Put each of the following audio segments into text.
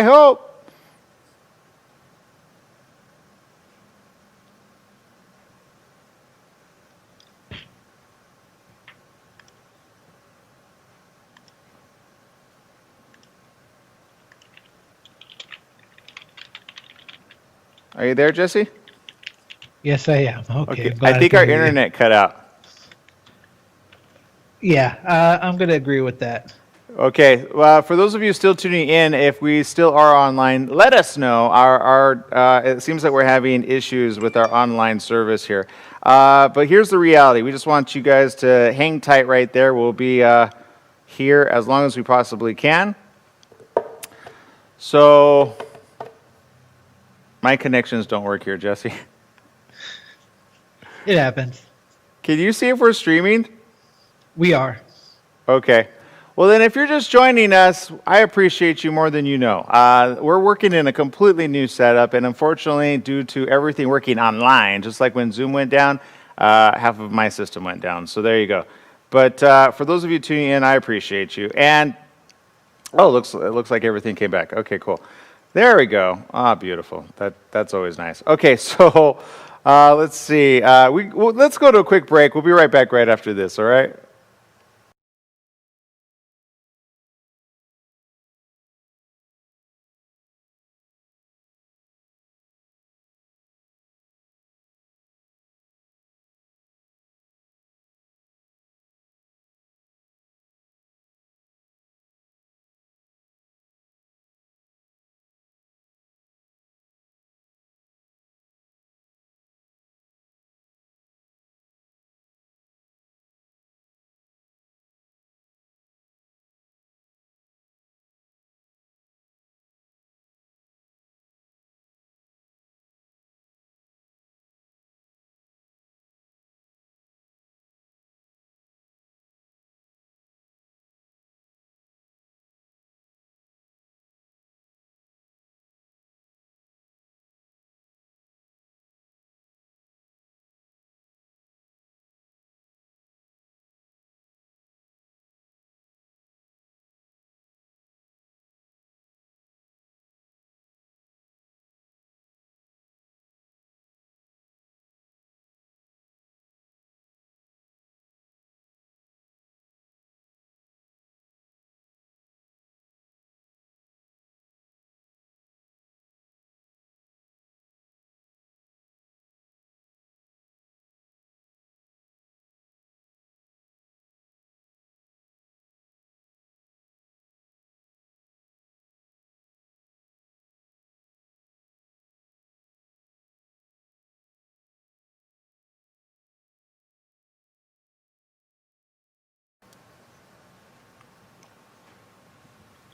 hope. Are you there, Jesse? Yes, I am. Okay. I think our internet cut out. Yeah, I'm going to agree with that. Okay. Well, for those of you still tuning in, if we still are online, let us know. It seems like we're having issues with our online service here. But here's the reality. We just want you guys to hang tight right there. We'll be here as long as we possibly can. So, my connections don't work here, Jesse. It happens. Can you see if we're streaming? We are. Okay. Well, then, if you're just joining us, I appreciate you more than you know. We're working in a completely new setup, and unfortunately, due to everything working online, just like when Zoom went down, half of my system went down. So there you go. But for those of you tuning in, I appreciate you. And it looks like everything came back. Okay, cool. There we go. Ah, beautiful. That's always nice. Okay, so let's see. Let's go to a quick break. We'll be right back right after this. All right.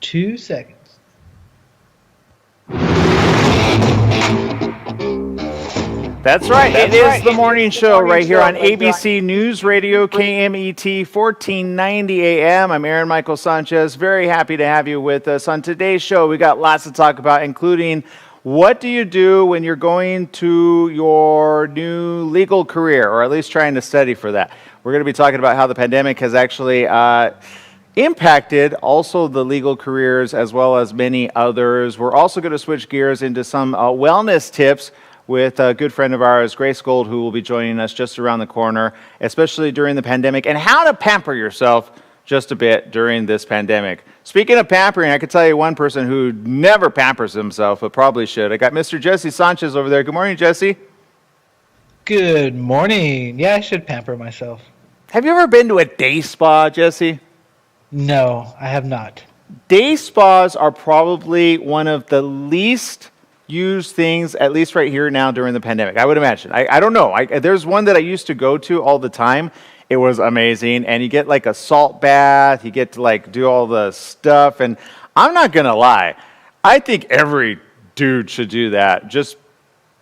Two seconds. That's right. It is the morning show right here on ABC News Radio, KMET 1490 AM. I'm Aaron Michael Sanchez. Very happy to have you with us. On today's show, we got lots to talk about, including what do you do when you're going to your new legal career, or at least trying to study for that. We're going to be talking about how the pandemic has actually impacted also the legal careers as well as many others. We're also going to switch gears into some wellness tips with a good friend of ours, Grace Gold, who will be joining us just around the corner, especially during the pandemic, and how to pamper yourself just a bit during this pandemic. Speaking of pampering, I could tell you one person who never pampers himself, but probably should. I got Mr. Jesse Sanchez over there. Good morning, Jesse. Good morning. Yeah, I should pamper myself. Have you ever been to a day spa, Jesse? No, I have not. Day spas are probably one of the least used things, at least right here now during the pandemic, I would imagine. I don't know. There's one that I used to go to all the time. It was amazing. And you get like a salt bath. You get to like do all the stuff. And I'm not going to lie. I think every dude should do that. Just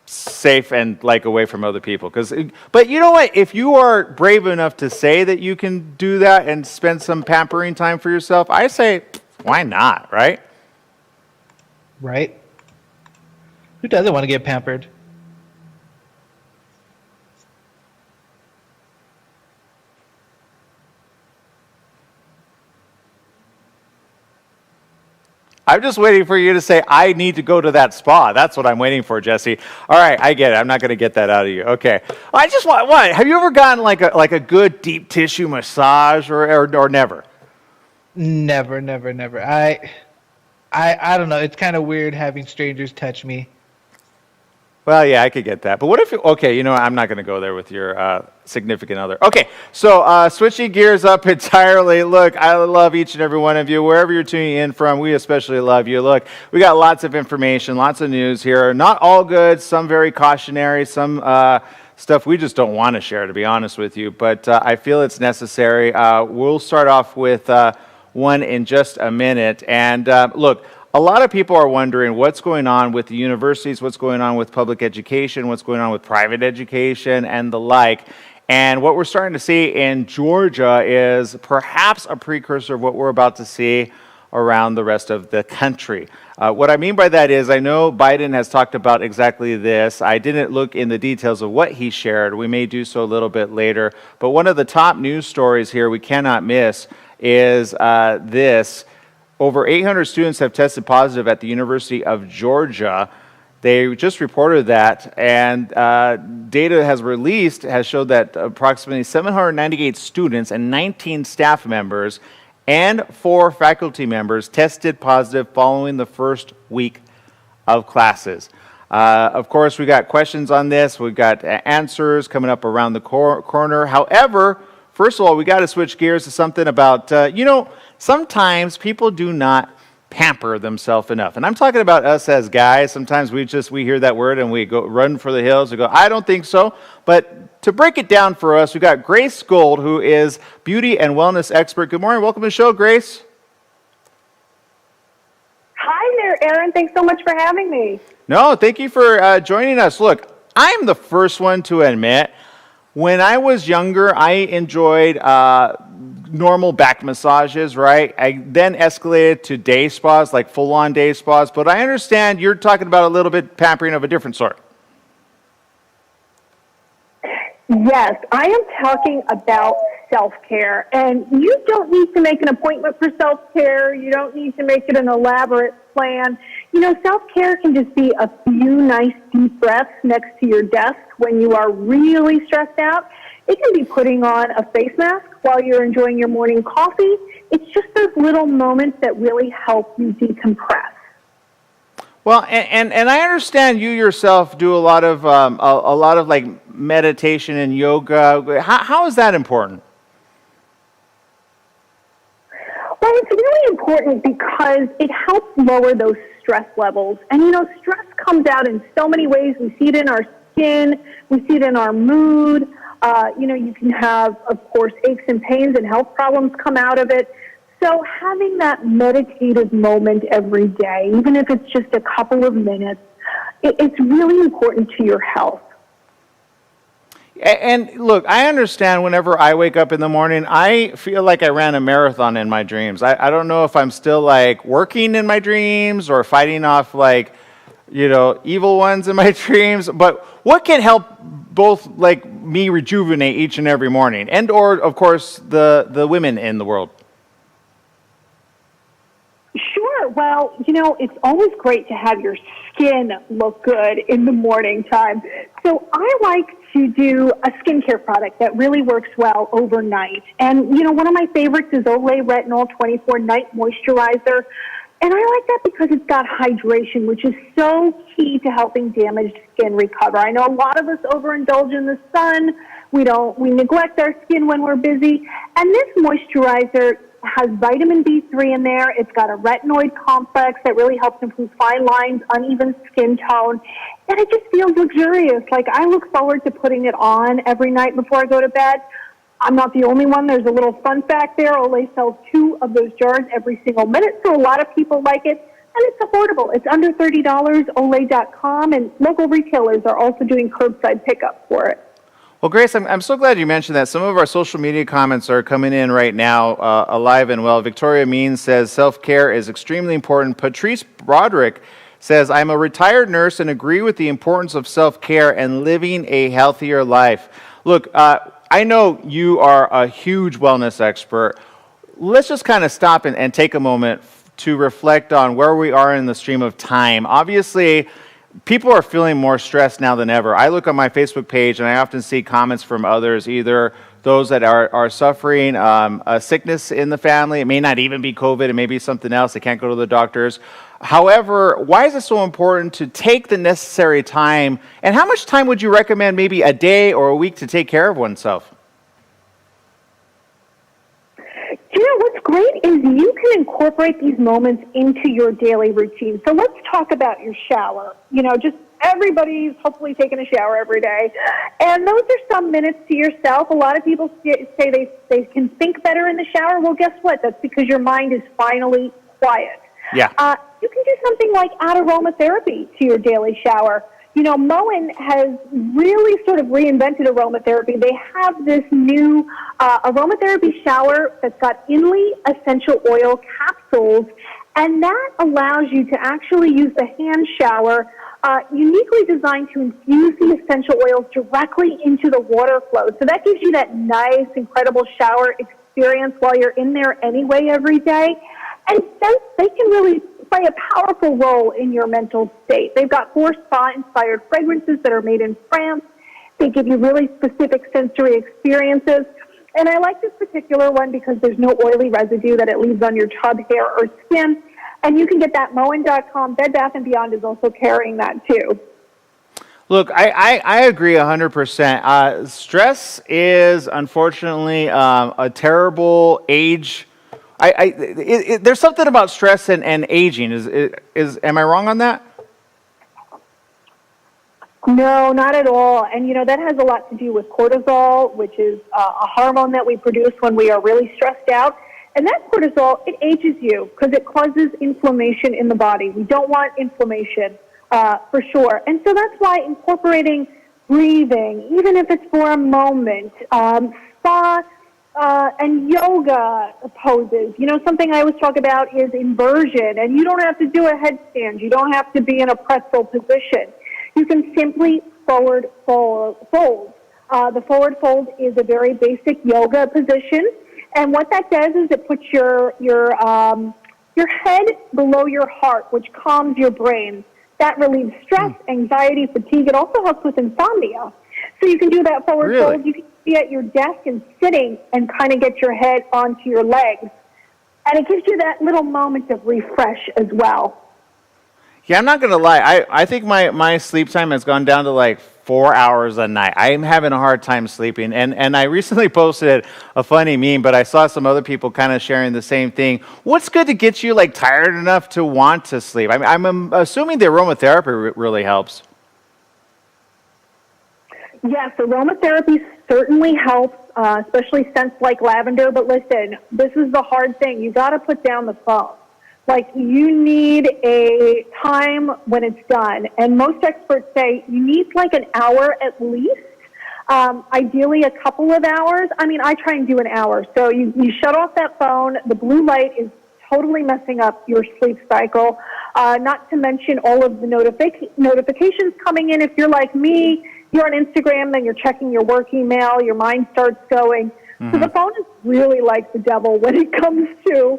safe and like away from other people. But you know what? If you are brave enough to say that you can do that and spend some pampering time for yourself, I say, why not, right? Right? Who doesn't want to get pampered? I'm just waiting for you to say, I need to go to that spa. That's what I'm waiting for, Jesse. All right, I get it. I'm not going to get that out of you. Okay. I just want, what? Have you ever gotten like a good deep tissue massage or never? Never, never, never. I don't know. It's kind of weird having strangers touch me. Well, yeah, I could get that. But what if, okay, you know what? I'm not going to go there with your significant other. Okay, so switching gears up entirely. Look, I love each and every one of you. Wherever you're tuning in from, we especially love you. Look, we got lots of information, lots of news here. Not all good, some very cautionary, some stuff we just don't want to share, to be honest with you. But I feel it's necessary. We'll start off with one in just a minute. And look, a lot of people are wondering what's going on with the universities, what's going on with public education, what's going on with private education, and the like. And what we're starting to see in Georgia is perhaps a precursor of what we're about to see around the rest of the country. What I mean by that is, I know Biden has talked about exactly this. I didn't look in the details of what he shared. We may do so a little bit later. But one of the top news stories here we cannot miss is this. Over 800 students have tested positive at the University of Georgia. They just reported that, and data has showed that approximately 798 students and 19 staff members and 4 faculty members tested positive following the first week of classes. Of course, we got questions on this. We've got answers coming up around the corner. However, first of all, we got to switch gears to something about, sometimes people do not pamper themselves enough. And I'm talking about us as guys. Sometimes we hear that word and we go run for the hills and go, I don't think so. But to break it down for us, we've got Grace Gold, who is beauty and wellness expert. Good morning. Welcome to the show, Grace. Hi there, Aaron. Thanks so much for having me. No, thank you for joining us. Look, I'm the first one to admit, when I was younger, I enjoyed normal back massages, right? I then escalated to day spas, like full-on day spas. But I understand you're talking about a little bit pampering of a different sort. Yes, I am talking about self-care. And you don't need to make an appointment for self-care. You don't need to make it an elaborate plan. Self-care can just be a few nice deep breaths next to your desk when you are really stressed out. It can be putting on a face mask while you're enjoying your morning coffee. It's just those little moments that really help you decompress. Well, and I understand you yourself do a lot of like meditation and yoga. How is that important? Well, it's really important because it helps lower those stress levels. And, stress comes out in so many ways. We see it in our skin. We see it in our mood. You can have, of course, aches and pains and health problems come out of it. So having that meditative moment every day, even if it's just a couple of minutes, it's really important to your health. And look, I understand whenever I wake up in the morning, I feel like I ran a marathon in my dreams. I don't know if I'm still like working in my dreams or fighting off like, evil ones in my dreams. But what can help both like me rejuvenate each and every morning and or, of course, the women in the world? Sure. Well, it's always great to have your skin look good in the morning time. So I like to do a skincare product that really works well overnight. And, one of my favorites is Olay Retinol 24 Night Moisturizer. And I like that because it's got hydration, which is so key to helping damaged skin recover. I know a lot of us overindulge in the sun. We neglect our skin when we're busy. And this moisturizer has vitamin B3 in there. It's got a retinoid complex that really helps improve fine lines, uneven skin tone. And it just feels luxurious. Like, I look forward to putting it on every night before I go to bed. I'm not the only one. There's a little fun fact there. Olay sells 2 of those jars every single minute, so a lot of people like it. And it's affordable. It's under $30, Olay.com, and local retailers are also doing curbside pickup for it. Well, Grace, I'm so glad you mentioned that. Some of our social media comments are coming in right now, alive and well. Victoria Means says, self-care is extremely important. Patrice Broderick says, I'm a retired nurse and agree with the importance of self-care and living a healthier life. Look, I know you are a huge wellness expert. Let's just kind of stop and take a moment to reflect on where we are in the stream of time. Obviously, people are feeling more stressed now than ever. I look on my Facebook page and I often see comments from others, either those that are suffering a sickness in the family. It may not even be COVID. It may be something else. They can't go to the doctors. However, why is it so important to take the necessary time? And how much time would you recommend, maybe a day or a week, to take care of oneself? You know, what's great is you can incorporate these moments into your daily routine. So let's talk about your shower. You know, just everybody's hopefully taking a shower every day. And those are some minutes to yourself. A lot of people say they can think better in the shower. Well, guess what? That's because your mind is finally quiet. Yeah. You can do something like add aromatherapy to your daily shower. You know, Moen has really sort of reinvented aromatherapy. They have this new aromatherapy shower that's got Inley essential oil capsules, and that allows you to actually use the hand shower, uniquely designed to infuse the essential oils directly into the water flow. So that gives you that nice, incredible shower experience while you're in there anyway every day. And since they can really play a powerful role in your mental state. They've got 4 spa-inspired fragrances that are made in France. They give you really specific sensory experiences. And I like this particular one because there's no oily residue that it leaves on your tub, hair, or skin. And you can get that Moen.com. Bed Bath & Beyond is also carrying that too. Look, I agree 100%. Stress is, unfortunately, a terrible age. There's something about stress and aging. Am I wrong on that? No, not at all. And, you know, that has a lot to do with cortisol, which is a hormone that we produce when we are really stressed out. And that cortisol, it ages you because it causes inflammation in the body. We don't want inflammation, for sure. And so that's why incorporating breathing, even if it's for a moment, spa, and yoga poses. You know, something I always talk about is inversion, and you don't have to do a headstand. You don't have to be in a pretzel position. You can simply forward fold. The forward fold is a very basic yoga position, and what that does is it puts your head below your heart, which calms your brain. That relieves stress, anxiety, fatigue. It also helps with insomnia. So you can do that forward fold. You can be at your desk and sitting and kind of get your head onto your legs. And it gives you that little moment of refresh as well. Yeah, I'm not going to lie. I think my sleep time has gone down to like 4 hours a night. I'm having a hard time sleeping. And I recently posted a funny meme, but I saw some other people kind of sharing the same thing. What's good to get you like tired enough to want to sleep? I'm assuming the aromatherapy really helps. Yes, aromatherapy certainly helps, especially scents like lavender. But listen, this is the hard thing. You got to put down the phone. Like, you need a time when it's done. And most experts say you need like an hour at least, ideally a couple of hours. I mean, I try and do an hour. So you shut off that phone. The blue light is totally messing up your sleep cycle, not to mention all of the notifications coming in. If you're like me, you're on Instagram, then you're checking your work email, your mind starts going. So the phone is really like the devil when it comes to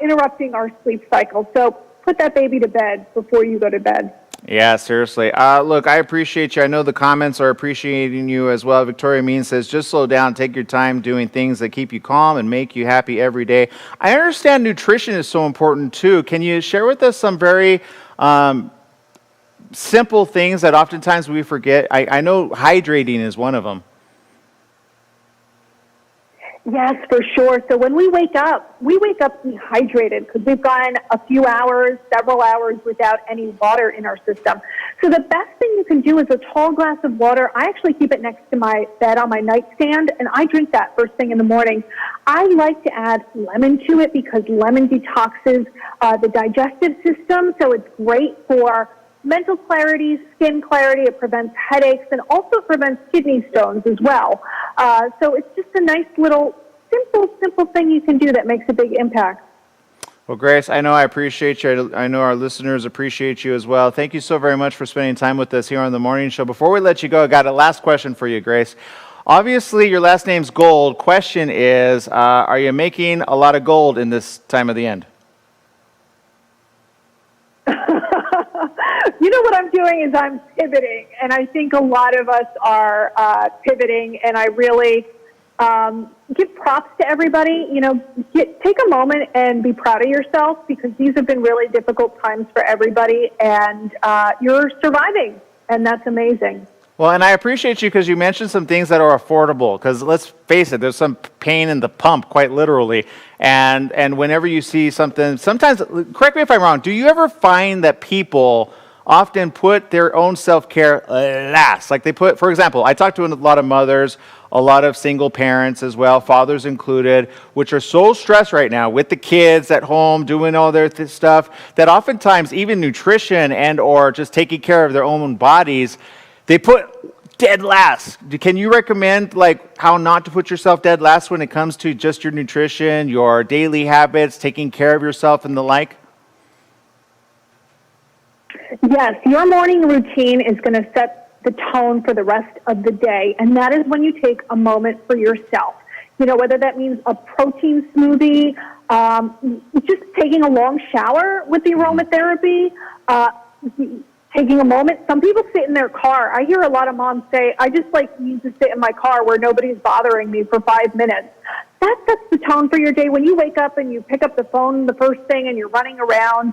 interrupting our sleep cycle. So put that baby to bed before you go to bed. Yeah, seriously. Look, I appreciate you. I know the comments are appreciating you as well. Victoria Mean says, just slow down, take your time doing things that keep you calm and make you happy every day. I understand nutrition is so important too. Can you share with us some very simple things that oftentimes we forget? I know hydrating is one of them. Yes, for sure. So when we wake up dehydrated because we've gone a few hours, several hours without any water in our system. So the best thing you can do is a tall glass of water. I actually keep it next to my bed on my nightstand, and I drink that first thing in the morning. I like to add lemon to it because lemon detoxes the digestive system, so it's great for mental clarity, skin clarity. It prevents headaches and also prevents kidney stones as well. So it's just a nice little simple thing you can do that makes a big impact. Well, Grace, I know I appreciate you. I know our listeners appreciate you as well. Thank you so very much for spending time with us here on the morning show. Before we let you go, I got a last question for you, Grace. Obviously, your last name's Gold. Question is, are you making a lot of gold in this time of the end? doing is I'm pivoting, and I think a lot of us are pivoting, and I really give props to everybody. You know, take a moment and be proud of yourself, because these have been really difficult times for everybody, and you're surviving, and that's amazing. Well, and I appreciate you because you mentioned some things that are affordable. Because let's face it, there's some pain in the pump, quite literally. And whenever you see something, sometimes, correct me if I'm wrong, do you ever find that people often put their own self-care last? Like they put, for example, I talk to a lot of mothers, a lot of single parents as well, fathers included, which are so stressed right now with the kids at home doing all their stuff, that oftentimes even nutrition and or just taking care of their own bodies, they put dead last. Can you recommend like how not to put yourself dead last when it comes to just your nutrition, your daily habits, taking care of yourself and the like? Yes, your morning routine is going to set the tone for the rest of the day, and that is when you take a moment for yourself. You know, whether that means a protein smoothie, just taking a long shower with the aromatherapy, taking a moment. Some people sit in their car. I hear a lot of moms say, I just need to sit in my car where nobody's bothering me for 5 minutes. That sets the tone for your day. When you wake up and you pick up the phone the first thing and you're running around,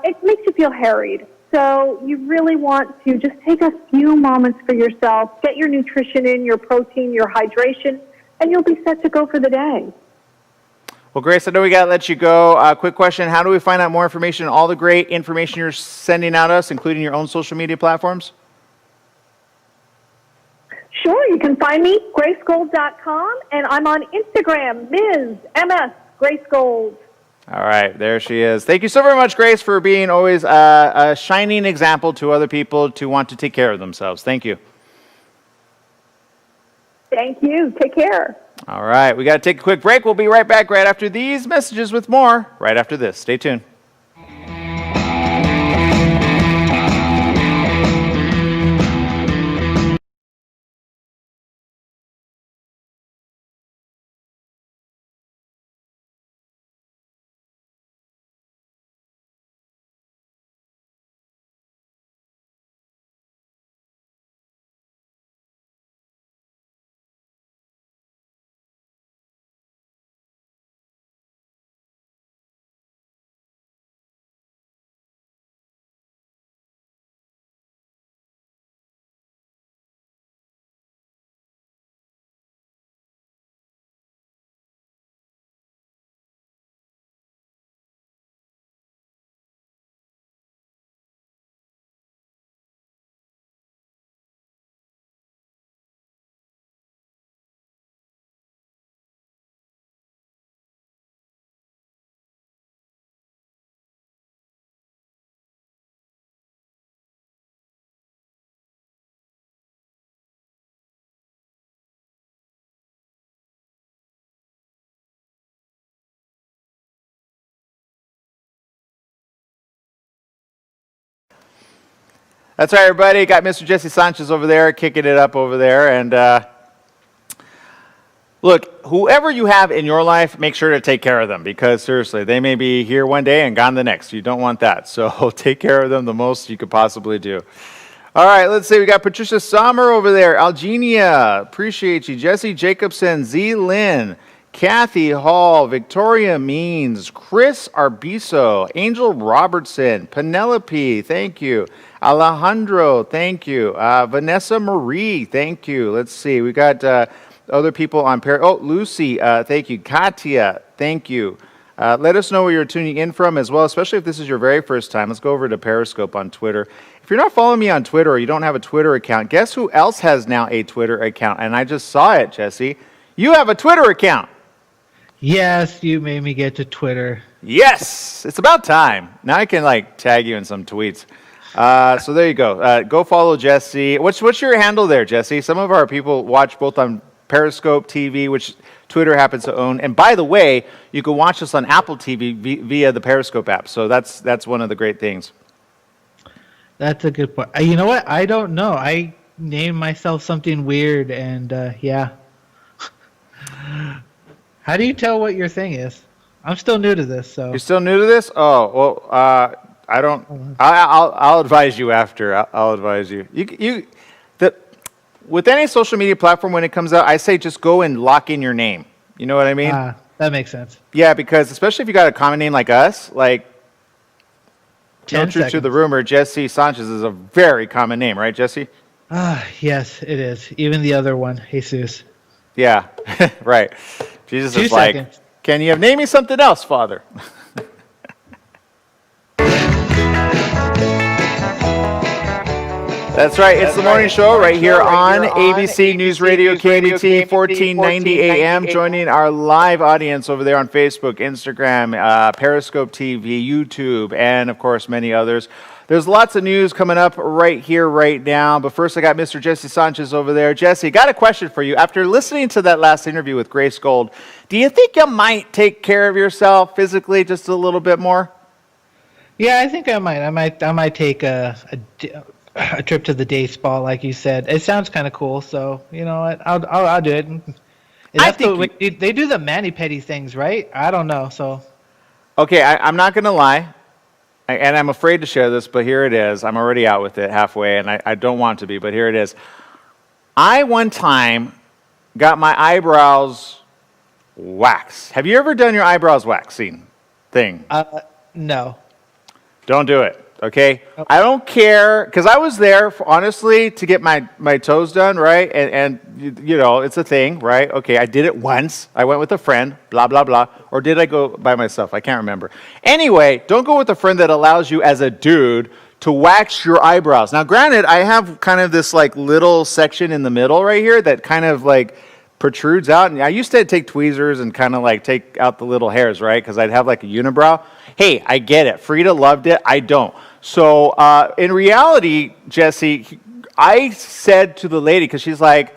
it makes you feel harried. So you really want to just take a few moments for yourself, get your nutrition in, your protein, your hydration, and you'll be set to go for the day. Well, Grace, I know we got to let you go. Quick question. How do we find out more information, all the great information you're sending out us, including your own social media platforms? Sure. You can find me, gracegold.com, and I'm on Instagram, MS Grace Gold. All right, there she is. Thank you so very much, Grace, for being always a shining example to other people to want to take care of themselves. Thank you. Thank you. Take care. All right, we got to take a quick break. We'll be right back right after these messages with more right after this. Stay tuned. That's right, everybody. Got Mr. Jesse Sanchez over there, kicking it up over there. And look, whoever you have in your life, make sure to take care of them, because seriously, they may be here one day and gone the next. You don't want that. So take care of them the most you could possibly do. All right, let's see. We got Patricia Sommer over there. Algenia, appreciate you. Jesse Jacobson, Z. Lynn, Kathy Hall, Victoria Means, Chris Arbiso, Angel Robertson, Penelope, thank you. Alejandro, thank you. Vanessa Marie, thank you. Let's see. We got other people on Lucy, thank you. Katia, thank you. Let us know where you're tuning in from as well, especially if this is your very first time. Let's go over to Periscope on Twitter. If you're not following me on Twitter or you don't have a Twitter account, guess who else has now a Twitter account? And I just saw it, Jesse. You have a Twitter account. Yes, you made me get to Twitter. Yes, it's about time. Now I can tag you in some tweets. So there you go. Go follow Jesse. What's your handle there, Jesse? Some of our people watch both on Periscope TV, which Twitter happens to own. And by the way, you can watch us on Apple TV via the Periscope app. So that's one of the great things. That's a good point. You know what? I don't know. I named myself something weird, and yeah. How do you tell what your thing is? I'm still new to this, so. You're still new to this? Oh, well, I don't. I'll advise you after. I'll advise you. With any social media platform when it comes out, I say just go and lock in your name. You know what I mean? That makes sense. Yeah, because especially if you got a common name like us, like 10 no truth to seconds. the rumor, Jesse Sanchez is a very common name, right, Jesse? Yes, it is. Even the other one, Jesus. Yeah, right. Jesus 2 is like, seconds. can you name me something else, Father? That's right. It's the morning show right here on ABC News Radio KMET 1490 AM. Joining our live audience over there on Facebook, Instagram, Periscope TV, YouTube, and of course many others. There's lots of news coming up right here, right now. But first, I got Mr. Jesse Sanchez over there. Jesse, got a question for you. After listening to that last interview with Grace Gold, do you think you might take care of yourself physically just a little bit more? Yeah, I think I might. I might take a trip to the day spa, like you said. It sounds kind of cool, so you know what? I'll do it. They do the mani-pedi things, right? I don't know. So Okay, I'm not going to lie, and I'm afraid to share this, but here it is. I'm already out with it halfway, and I don't want to be, but here it is. I one time got my eyebrows waxed. Have you ever done your eyebrows waxing thing? no. Don't do it, okay? I don't care, because I was there, honestly, to get my toes done, right? And you know, it's a thing, right? Okay, I did it once. I went with a friend, blah, blah, blah. Or did I go by myself? I can't remember. Anyway, don't go with a friend that allows you as a dude to wax your eyebrows. Now, granted, I have kind of this like little section in the middle right here that kind of like protrudes out. And I used to take tweezers and kind of like take out the little hairs, right? Because I'd have like a unibrow. Hey, I get it. Frida loved it. I don't. So in reality, Jesse, I said to the lady, because she's like,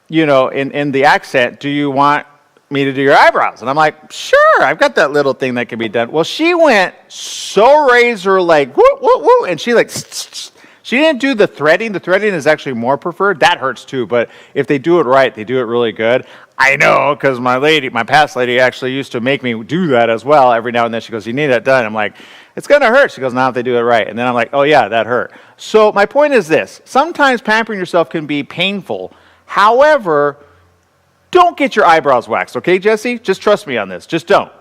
you know, in the accent, do you want me to do your eyebrows? And I'm like, sure, I've got that little thing that can be done. Well, she went so razor like, woo, woo, woo, and she like, she didn't do the threading. The threading is actually more preferred. That hurts too, but if they do it right, they do it really good. I know, because my past lady actually used to make me do that as well. Every now and then she goes, you need that done. I'm like, it's going to hurt. She goes, not if they do it right. And then I'm like, oh yeah, that hurt. So my point is this. Sometimes pampering yourself can be painful. However, don't get your eyebrows waxed, okay, Jesse? Just trust me on this. Just don't.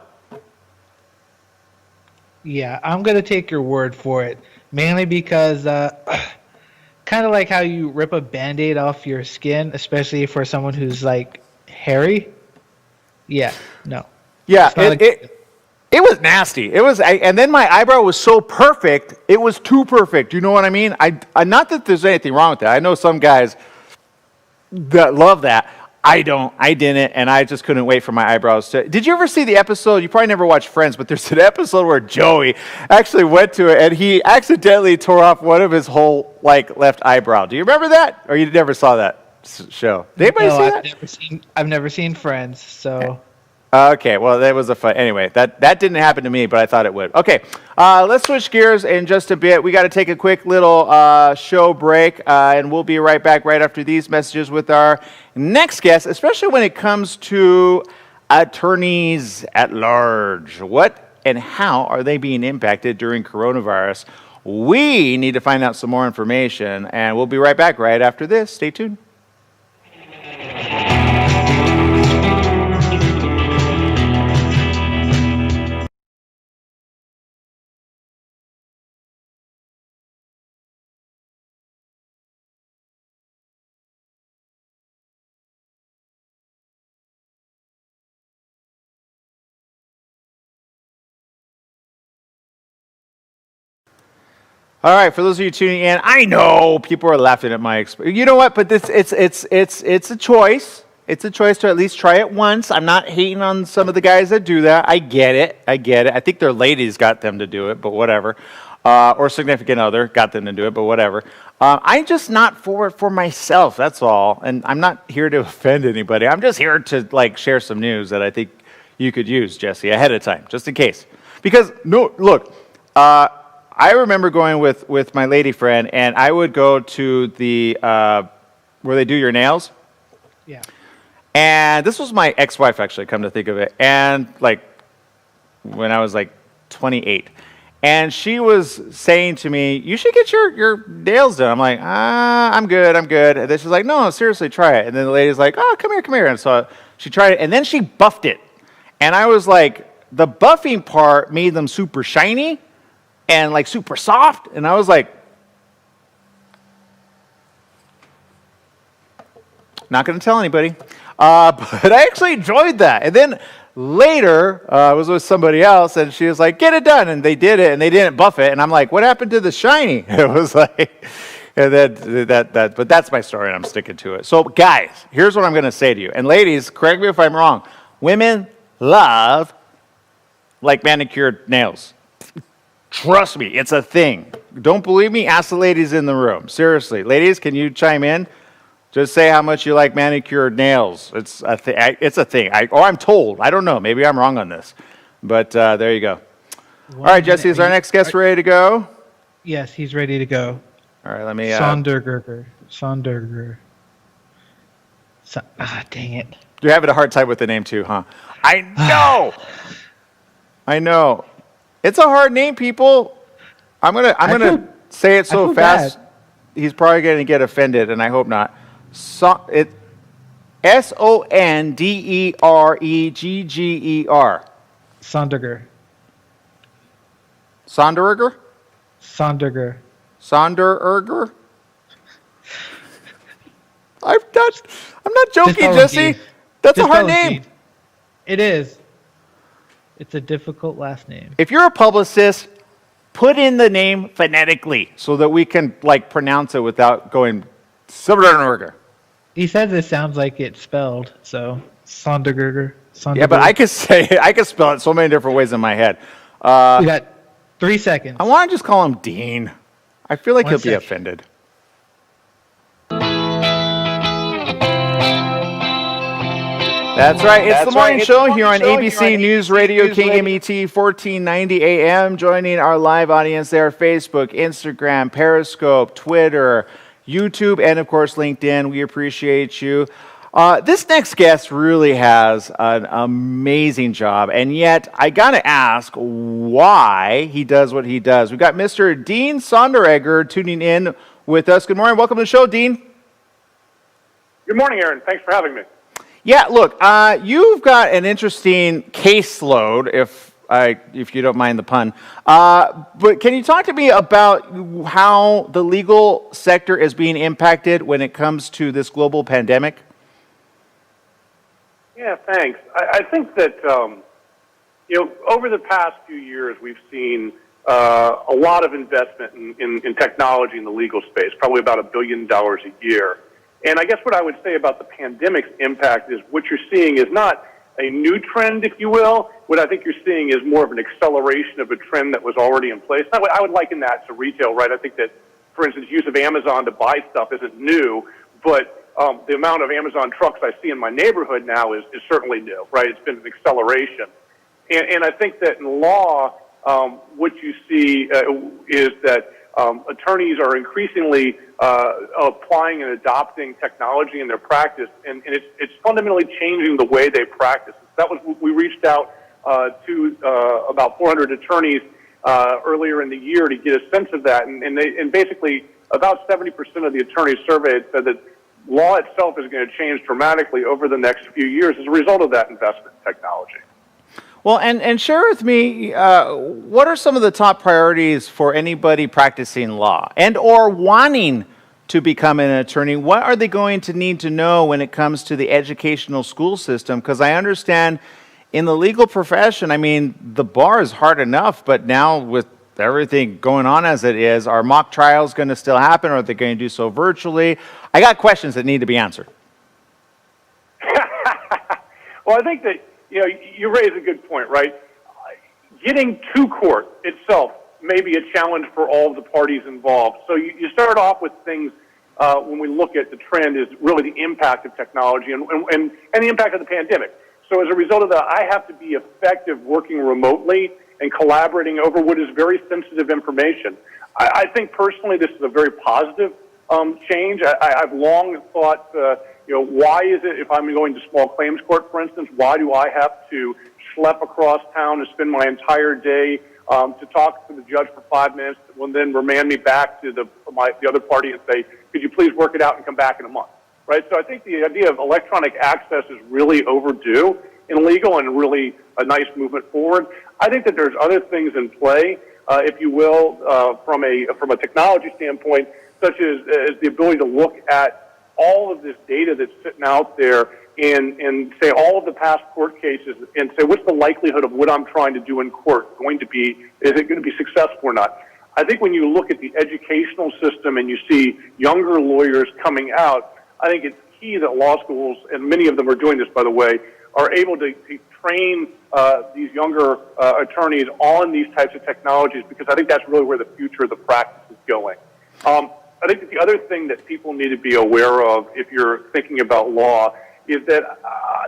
Yeah, I'm going to take your word for it. Mainly because kind of like how you rip a Band-Aid off your skin, especially for someone who's like hairy. Yeah, no. Yeah, it was nasty. It was, and then my eyebrow was so perfect, it was too perfect. You know what I mean? I not that there's anything wrong with that. I know some guys that love that. I don't. I didn't, and I just couldn't wait for my eyebrows to... Did you ever see the episode? You probably never watched Friends, but there's an episode where Joey actually went to it, and he accidentally tore off one of his whole, like, left eyebrow. Do you remember that? Or you never saw that show? Did anybody see that? I've never seen Friends, so... Okay, well, that was a fun... Anyway, that didn't happen to me, but I thought it would. Okay, let's switch gears in just a bit. We got to take a quick little show break, and we'll be right back right after these messages with our next guest, especially when it comes to attorneys at large. What and how are they being impacted during coronavirus? We need to find out some more information, and we'll be right back right after this. Stay tuned. All right, for those of you tuning in, I know people are laughing at my experience. You know what? But it's a choice. It's a choice to at least try it once. I'm not hating on some of the guys that do that. I get it. I think their ladies got them to do it, but whatever. Or significant other got them to do it, but whatever. I'm just not for it for myself. That's all. And I'm not here to offend anybody. I'm just here to like share some news that I think you could use, Jesse, ahead of time, just in case. Because no, look. I remember going with my lady friend, and I would go to the, where they do your nails. Yeah. And this was my ex-wife, actually, come to think of it. And, like, when I was, like, 28. And she was saying to me, "You should get your nails done." I'm like, I'm good. And then she's like, "No, seriously, try it." And then the lady's like, "Oh, come here." And so she tried it, and then she buffed it. And I was like, the buffing part made them super shiny and like super soft. And I was like, not going to tell anybody. But I actually enjoyed that. And then later, I was with somebody else, and she was like, "Get it done." And they did it, and they didn't buff it. And I'm like, "What happened to the shiny?" It was like, and then but that's my story, and I'm sticking to it. So, guys, here's what I'm going to say to you. And ladies, correct me if I'm wrong. Women love, like, manicured nails. Trust me, it's a thing. Don't believe me? Ask the ladies in the room. Seriously. Ladies, can you chime in? Just say how much you like manicured nails. It's a thing. It's a thing. Or I'm told. I don't know. Maybe I'm wrong on this. But there you go. All right, Jesse, is our next guest ready to go? Yes, he's ready to go. All right, let me... Sondergerger. Dang it. You're having a hard time with the name too, huh? I know. I know. It's a hard name, people. I'm gonna say it so fast. Bad. He's probably gonna get offended, and I hope not. Sonderegger. Sonderger. Sondererger? Sonderger. Sondererger? I'm not joking, Jesse. That's a hard name. It is. It's a difficult last name. If you're a publicist, put in the name phonetically so that we can like pronounce it without going Sondererger. He says it sounds like it's spelled, so Sondergerger. Yeah, but I could spell it so many different ways in my head. We got 3 seconds. I want to just call him Dean. I feel like he'll be offended. That's right. It's the morning show here on ABC News Radio, KMET 1490 AM. Joining our live audience there, Facebook, Instagram, Periscope, Twitter, YouTube, and of course LinkedIn. We appreciate you. This next guest really has an amazing job, and yet I gotta ask why he does what he does. We've got Mr. Dean Sonderegger tuning in with us. Good morning. Welcome to the show, Dean. Good morning, Aaron. Thanks for having me. Yeah, look, you've got an interesting caseload, if you don't mind the pun. But can you talk to me about how the legal sector is being impacted when it comes to this global pandemic? Yeah, thanks. I think that, over the past few years, we've seen a lot of investment in technology in the legal space, probably about $1 billion a year. And I guess what I would say about the pandemic's impact is what you're seeing is not a new trend, if you will. What I think you're seeing is more of an acceleration of a trend that was already in place. I would liken that to retail, right? I think that, for instance, use of Amazon to buy stuff isn't new, but the amount of Amazon trucks I see in my neighborhood now is certainly new, right? It's been an acceleration. And I think that in law, what you see is that attorneys are increasingly applying and adopting technology in their practice, and it's fundamentally changing the way they practice. That was, we reached out to about 400 attorneys earlier in the year to get a sense of that, and basically about 70% of the attorneys surveyed said that law itself is going to change dramatically over the next few years as a result of that investment in technology. Well, and share with me, what are some of the top priorities for anybody practicing law and or wanting to become an attorney? What are they going to need to know when it comes to the educational school system? Because I understand in the legal profession, I mean, the bar is hard enough, but now with everything going on as it is, are mock trials going to still happen, or are they going to do so virtually? I got questions that need to be answered. Well, I think that you raise a good point, right? Getting to court itself may be a challenge for all of the parties involved. So you start off with things when we look at the trend is really the impact of technology and the impact of the pandemic. So as a result of that, I have to be effective working remotely and collaborating over what is very sensitive information. I think personally this is a very positive change. I've long thought, why is it if I'm going to small claims court, for instance, why do I have to schlep across town and spend my entire day to talk to the judge for 5 minutes, will then remand me back to the other party and say, could you please work it out and come back in a month, right? So I think the idea of electronic access is really overdue in legal and really a nice movement forward. I think that there's other things in play, if you will, from a technology standpoint, such as the ability to look at all of this data that's sitting out there and say all of the past court cases and say, what's the likelihood of what I'm trying to do in court going to be? Is it going to be successful or not? I think when you look at the educational system and you see younger lawyers coming out, I think it's key that law schools, and many of them are doing this, by the way, are able to train these younger attorneys on these types of technologies, because I think that's really where the future of the practice is going. I think that the other thing that people need to be aware of if you're thinking about law is that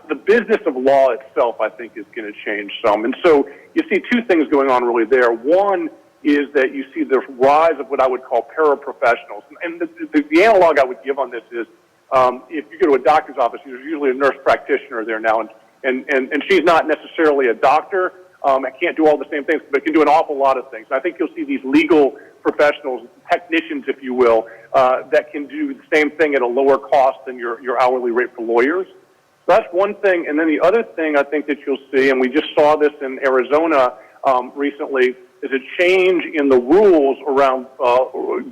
the business of law itself, I think, is going to change some. And so you see two things going on really there. One is that you see the rise of what I would call paraprofessionals. And the analog I would give on this is if you go to a doctor's office, there's usually a nurse practitioner there now, and she's not necessarily a doctor. I can't do all the same things, but can do an awful lot of things. And I think you'll see these legal professionals, technicians, if you will, that can do the same thing at a lower cost than your hourly rate for lawyers. So that's one thing. And then the other thing I think that you'll see, and we just saw this in Arizona recently, is a change in the rules around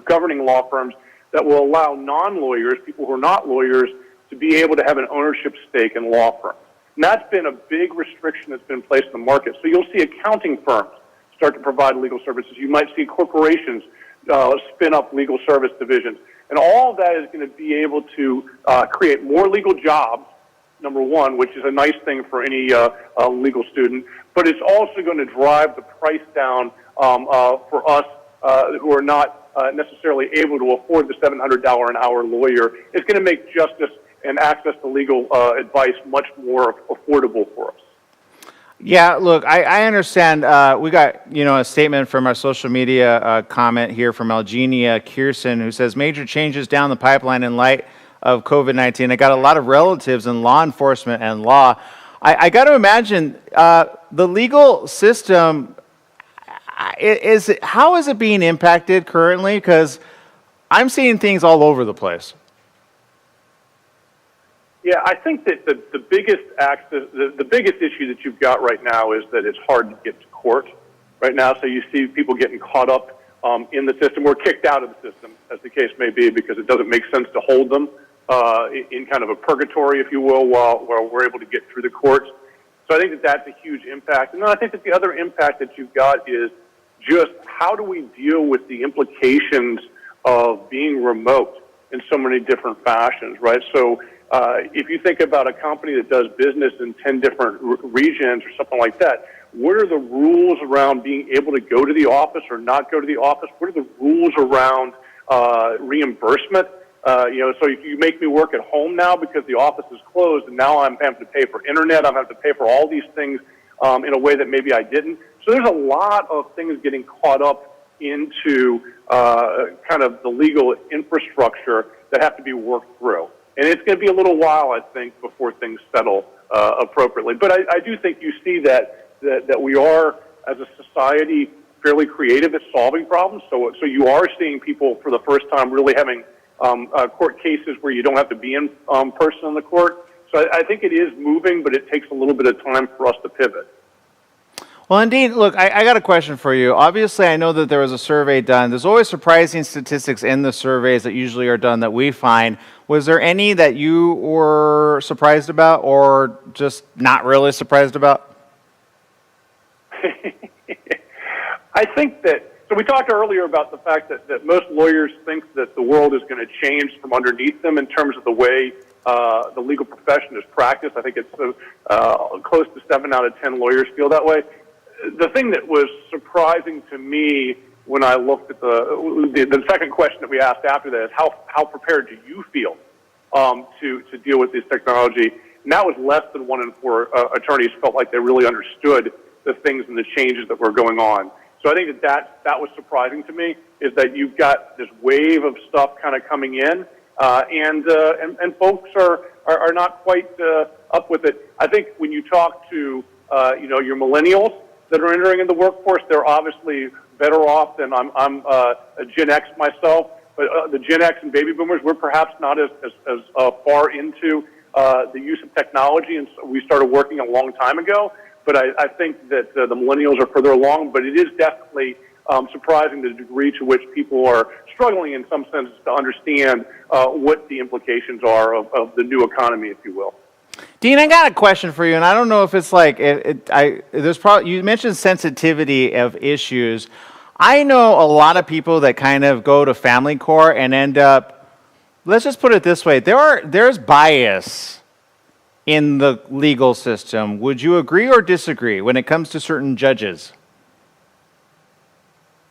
governing law firms that will allow non-lawyers, people who are not lawyers, to be able to have an ownership stake in law firms. And that's been a big restriction that's been placed in the market. So you'll see accounting firms start to provide legal services. You might see corporations spin up legal service divisions. And all of that is going to be able to create more legal jobs, number one, which is a nice thing for any legal student. But it's also going to drive the price down for us who are not necessarily able to afford the $700 an hour lawyer. It's going to make justice and access to legal advice much more affordable for us. Yeah, look, I understand. We got, a statement from our social media comment here from Eugenia Kierson, who says major changes down the pipeline in light of COVID-19. I got a lot of relatives in law enforcement and law. I got to imagine the legal system, how is it being impacted currently? Because I'm seeing things all over the place. Yeah, I think that the biggest the biggest issue that you've got right now is that it's hard to get to court right now. So you see people getting caught up in the system or kicked out of the system, as the case may be, because it doesn't make sense to hold them in kind of a purgatory, if you will, while we're able to get through the courts. So I think that that's a huge impact. And then I think that the other impact that you've got is just how do we deal with the implications of being remote in so many different fashions, right? So if you think about a company that does business in 10 different regions or something like that, what are the rules around being able to go to the office or not go to the office? What are the rules around reimbursement? So if you make me work at home now because the office is closed and now I'm having to pay for internet, I'm having to pay for all these things in a way that maybe I didn't. So there's a lot of things getting caught up into kind of the legal infrastructure that have to be worked through. And it's going to be a little while, I think, before things settle appropriately. But I do think you see that we are, as a society, fairly creative at solving problems. So you are seeing people, for the first time, really having court cases where you don't have to be in person in the court. So I think it is moving, but it takes a little bit of time for us to pivot. Well, indeed, look, I got a question for you. Obviously, I know that there was a survey done. There's always surprising statistics in the surveys that usually are done that we find. Was there any that you were surprised about or just not really surprised about? I think that, so we talked earlier about the fact that most lawyers think that the world is going to change from underneath them in terms of the way the legal profession is practiced. I think it's close to 7 out of 10 lawyers feel that way. The thing that was surprising to me when I looked at the second question that we asked after that is how prepared do you feel to deal with this technology? And that was less than 1 in 4 attorneys felt like they really understood the things and the changes that were going on. So I think that was surprising to me, is that you've got this wave of stuff kind of coming in, and folks are not quite up with it. I think when you talk to your millennials, that are entering in the workforce, they're obviously better off than I'm a Gen X myself, but the Gen X and baby boomers, we're perhaps not as far into the use of technology, and so we started working a long time ago. But I think that the millennials are further along, but it is definitely surprising the degree to which people are struggling in some sense to understand what the implications are of the new economy, if you will. Dean, I got a question for you, and I don't know if it's like there's probably, you mentioned sensitivity of issues. I know a lot of people that kind of go to family court and end up, let's just put it this way, there's bias in the legal system. Would you agree or disagree when it comes to certain judges?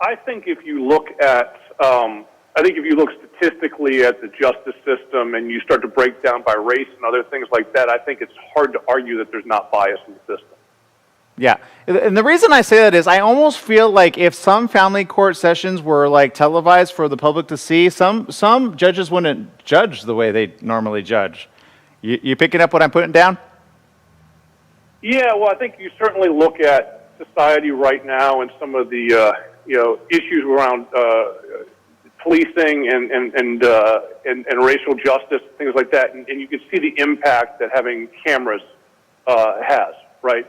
I think if you look statistically at the justice system and you start to break down by race and other things like that, I think it's hard to argue that there's not bias in the system. Yeah, and the reason I say that is I almost feel like if some family court sessions were like televised for the public to see, some judges wouldn't judge the way they normally judge. You picking up what I'm putting down? Yeah, well, I think you certainly look at society right now and some of the issues around policing and racial justice, things like that, and you can see the impact that having cameras has, right?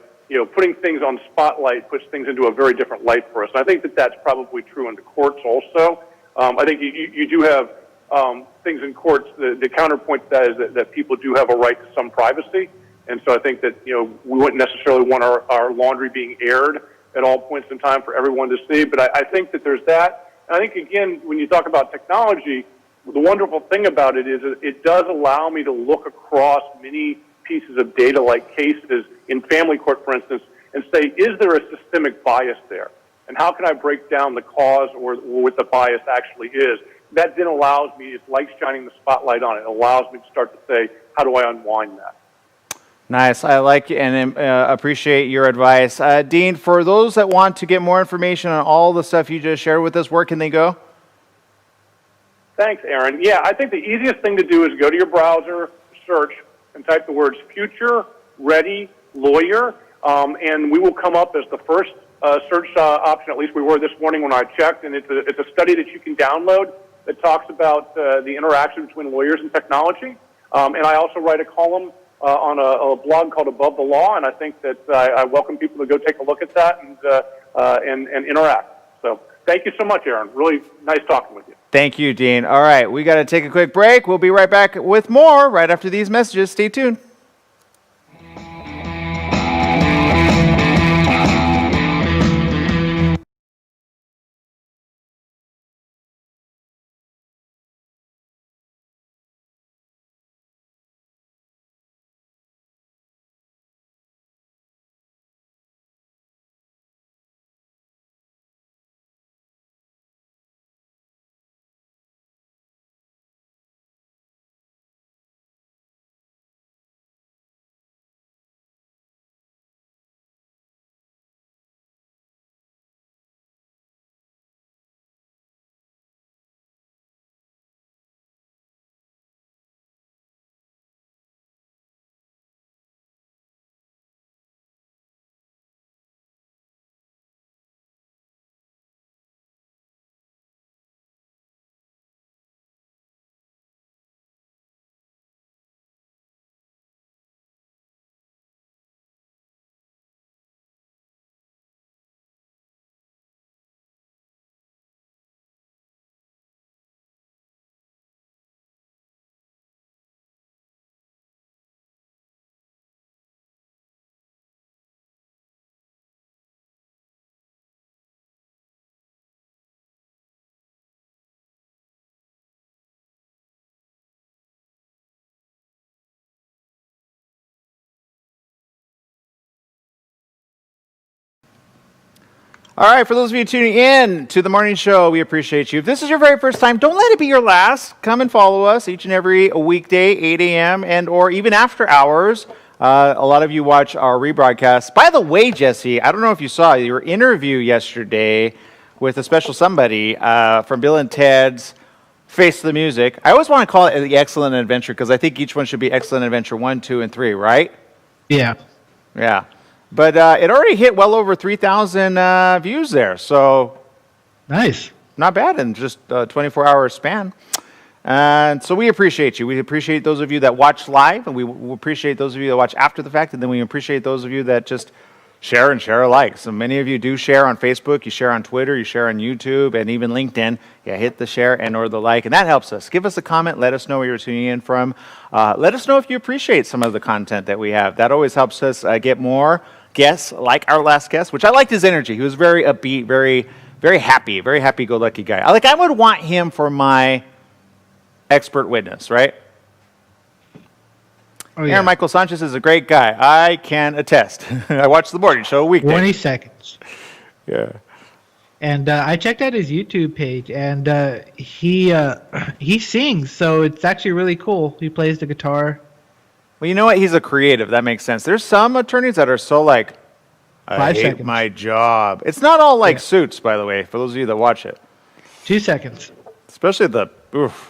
Putting things on spotlight puts things into a very different light for us. And I think that that's probably true in the courts also. I think you do have things in courts. The counterpoint to that is that people do have a right to some privacy. And so I think that, we wouldn't necessarily want our laundry being aired at all points in time for everyone to see. But I think that there's that. And I think, again, when you talk about technology, the wonderful thing about it is it does allow me to look across many pieces of data like cases in family court, for instance, and say, is there a systemic bias there? And how can I break down the cause or what the bias actually is? That then allows me, it's like shining the spotlight on it. It allows me to start to say, how do I unwind that? Nice. I like and appreciate your advice. Dean, for those that want to get more information on all the stuff you just shared with us, where can they go? Thanks, Aaron. Yeah, I think the easiest thing to do is go to your browser, search, and type the words Future Ready Lawyer, and we will come up as the first search option. At least we were this morning when I checked, and it's a study that you can download that talks about the interaction between lawyers and technology. And I also write a column on a blog called Above the Law, and I think that I welcome people to go take a look at that and interact. So thank you so much, Aaron. Really nice talking with you. Thank you, Dean. All right, we got to take a quick break. We'll be right back with more right after these messages. Stay tuned. All right, for those of you tuning in to the morning show, we appreciate you. If this is your very first time, don't let it be your last. Come and follow us each and every weekday, 8 a.m. and or even after hours. A lot of you watch our rebroadcast. By the way, Jesse, I don't know if you saw your interview yesterday with a special somebody from Bill and Ted's Face the Music. I always want to call it the Excellent Adventure because I think each one should be Excellent Adventure 1, 2, and 3, right? Yeah. Yeah. But it already hit well over 3,000 views there. So Nice. not bad in just a 24-hour span. And so we appreciate you. We appreciate those of you that watch live, and we appreciate those of you that watch after the fact, and then we appreciate those of you that just share and share alike. So many of you do share on Facebook, you share on Twitter, you share on YouTube, and even LinkedIn. Yeah, hit the share and or the like, and that helps us. Give us a comment. Let us know where you're tuning in from. Let us know if you appreciate some of the content that we have. That always helps us get more guests like our last guest, which I liked his energy. He was very upbeat, very happy-go-lucky guy. I would want him for my expert witness, right? Oh, yeah. Aaron Michael Sanchez is a great guy. I can attest. I watch the morning show weekday. 20 seconds. Yeah. And I checked out his YouTube page, and he sings, so it's actually really cool. He plays the guitar. Well, you know what? He's a creative. That makes sense. There's some attorneys that are so like, I 5 hate seconds. my job. It's not all like Yeah. Suits, by the way, for those of you that watch it. 2 seconds. Especially oof.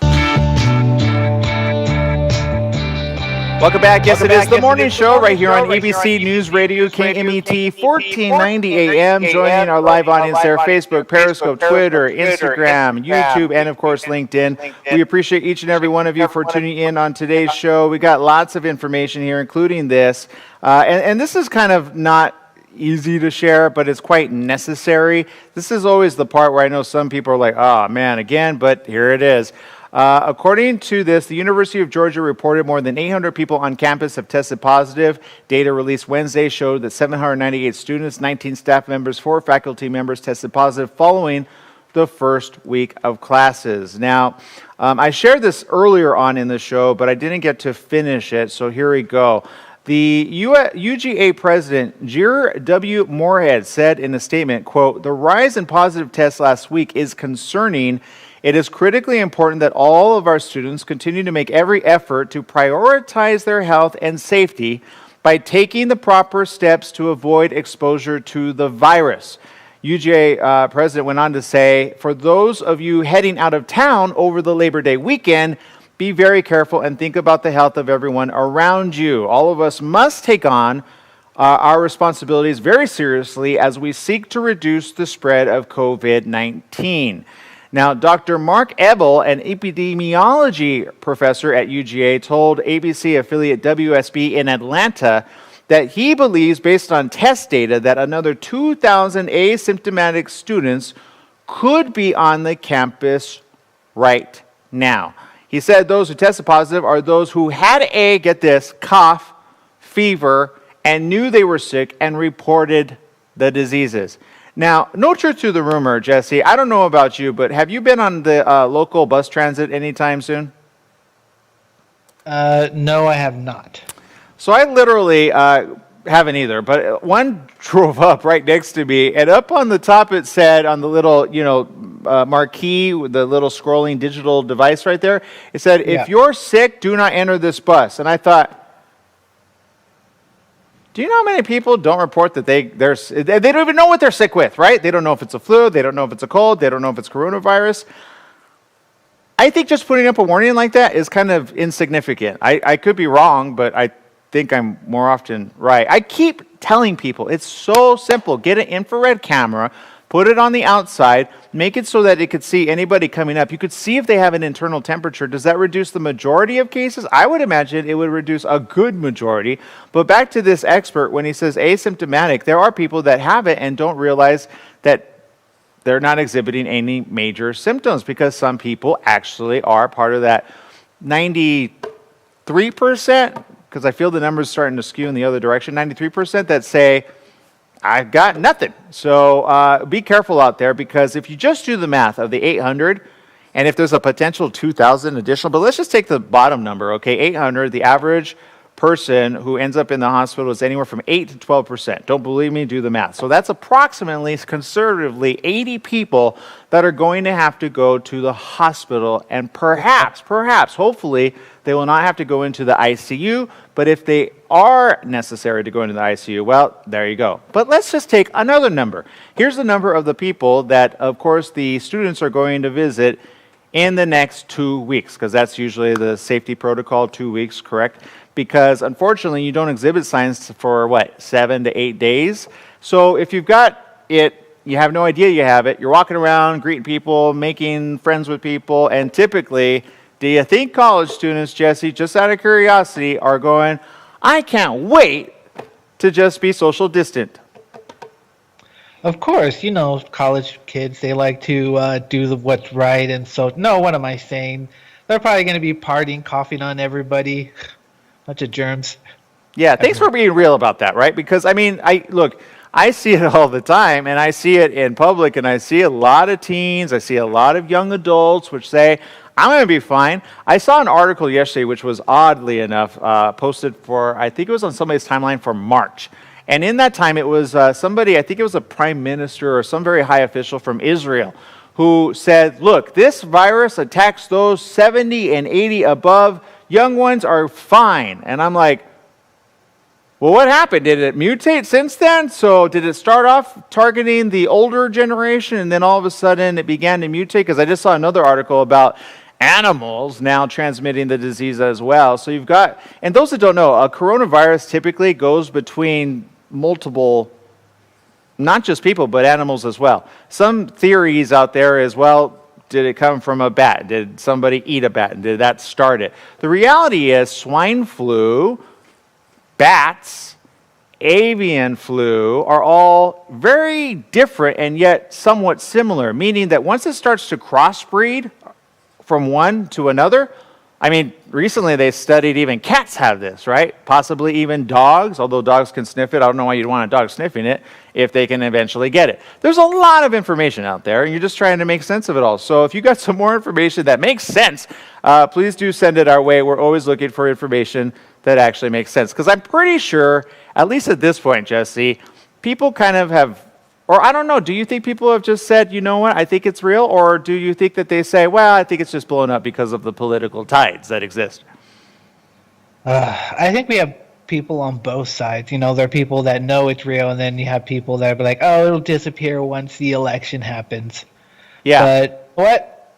Welcome back. Yes, it is the morning show right here on ABC News Radio, KMET, 1490 AM. Joining our live audience there, Facebook, Periscope, Twitter, Instagram, YouTube, and of course, LinkedIn. We appreciate each and every one of you for tuning in on today's show. We got lots of information here, including this. And this is kind of not easy to share, but it's quite necessary. This is always the part where I know some people are like, oh man, again, but here it is. According to this, the University of Georgia reported more than 800 people on campus have tested positive. Data released Wednesday showed that 798 students, 19 staff members, 4 faculty members tested positive following the first week of classes. Now, I shared this earlier on in the show, but I didn't get to finish it, so here we go. The UGA president, Jir W. Moorhead, said in a statement, quote, "The rise in positive tests last week is concerning. It is critically important that all of our students continue to make every effort to prioritize their health and safety by taking the proper steps to avoid exposure to the virus." UGA president went on to say, "For those of you heading out of town over the Labor Day weekend, be very careful and think about the health of everyone around you. All of us must take on our responsibilities very seriously as we seek to reduce the spread of COVID-19. Now, Dr. Mark Ebel, an epidemiology professor at UGA, told ABC affiliate WSB in Atlanta that he believes, based on test data, that another 2,000 asymptomatic students could be on the campus right now. He said those who tested positive are those who had get this, cough, fever, and knew they were sick and reported the diseases. Now, no truth to the rumor, Jesse. I don't know about you, but have you been on the local bus transit anytime soon? No, I have not. So I literally haven't either, but one drove up right next to me, and up on the top it said on the little, marquee with the little scrolling digital device right there, it said, "If you're sick, do not enter this bus." And I thought, do you know how many people don't report that they don't even know what they're sick with, right? They don't know if it's a flu, they don't know if it's a cold, they don't know if it's coronavirus. I think just putting up a warning like that is kind of insignificant. I could be wrong, but I think I'm more often right. I keep telling people it's so simple. Get an infrared camera, put it on the outside, make it so that it could see anybody coming up. You could see if they have an internal temperature. Does that reduce the majority of cases? I would imagine it would reduce a good majority. But back to this expert, when he says asymptomatic, there are people that have it and don't realize that they're not exhibiting any major symptoms, because some people actually are part of that 93%, because I feel the numbers starting to skew in the other direction, 93% that say, I've got nothing. So be careful out there, because if you just do the math of the 800, and if there's a potential 2,000 additional, but let's just take the bottom number, okay? 800, the average person who ends up in the hospital is anywhere from 8 to 12%. Don't believe me? Do the math. So that's approximately, conservatively, 80 people that are going to have to go to the hospital, and perhaps, hopefully, they will not have to go into the ICU, but if they are necessary to go into the ICU, well, there you go. But let's just take another number. Here's the number of the people that, of course, the students are going to visit in the next 2 weeks, because that's usually the safety protocol, 2 weeks, correct? because unfortunately you don't exhibit signs for 7 to 8 days. So if you've got it, you have no idea you have it, you're walking around greeting people, making friends with people, and typically, do you think college students, Jesse, just out of curiosity, are going, I can't wait to just be social distant? Of course, college kids, they like to do what's right, and so, no, what am I saying? They're probably going to be partying, coughing on everybody. Bunch of germs. Yeah, thanks for being real about that, right? Because, I see it all the time, and I see it in public, and I see a lot of teens, I see a lot of young adults which say, I'm going to be fine. I saw an article yesterday which was oddly enough posted for, I think it was on somebody's timeline for March. And in that time, it was somebody, I think it was a prime minister or some very high official from Israel, who said, look, this virus attacks those 70 and 80 above. Young ones are fine. And I'm like, well, what happened? Did it mutate since then? So did it start off targeting the older generation and then all of a sudden it began to mutate? Because I just saw another article about animals now transmitting the disease as well. So you've got, and those that don't know, a coronavirus typically goes between multiple, not just people, but animals as well. Some theories out there is, well, did it come from a bat? Did somebody eat a bat? And did that start it? The reality is swine flu, bats, avian flu are all very different and yet somewhat similar, meaning that once it starts to crossbreed from one to another, recently they studied even cats have this, right? Possibly even dogs, although dogs can sniff it. I don't know why you'd want a dog sniffing it if they can eventually get it. There's a lot of information out there, and you're just trying to make sense of it all. So if you got some more information that makes sense, please do send it our way. We're always looking for information that actually makes sense. Because I'm pretty sure, at least at this point, Jesse, people kind of have, or I don't know, do you think people have just said, you know what, I think it's real? Or do you think that they say, well, I think it's just blown up because of the political tides that exist? I think we have people on both sides. There are people that know it's real, and then you have people that are like, oh, it'll disappear once the election happens. Yeah. But what?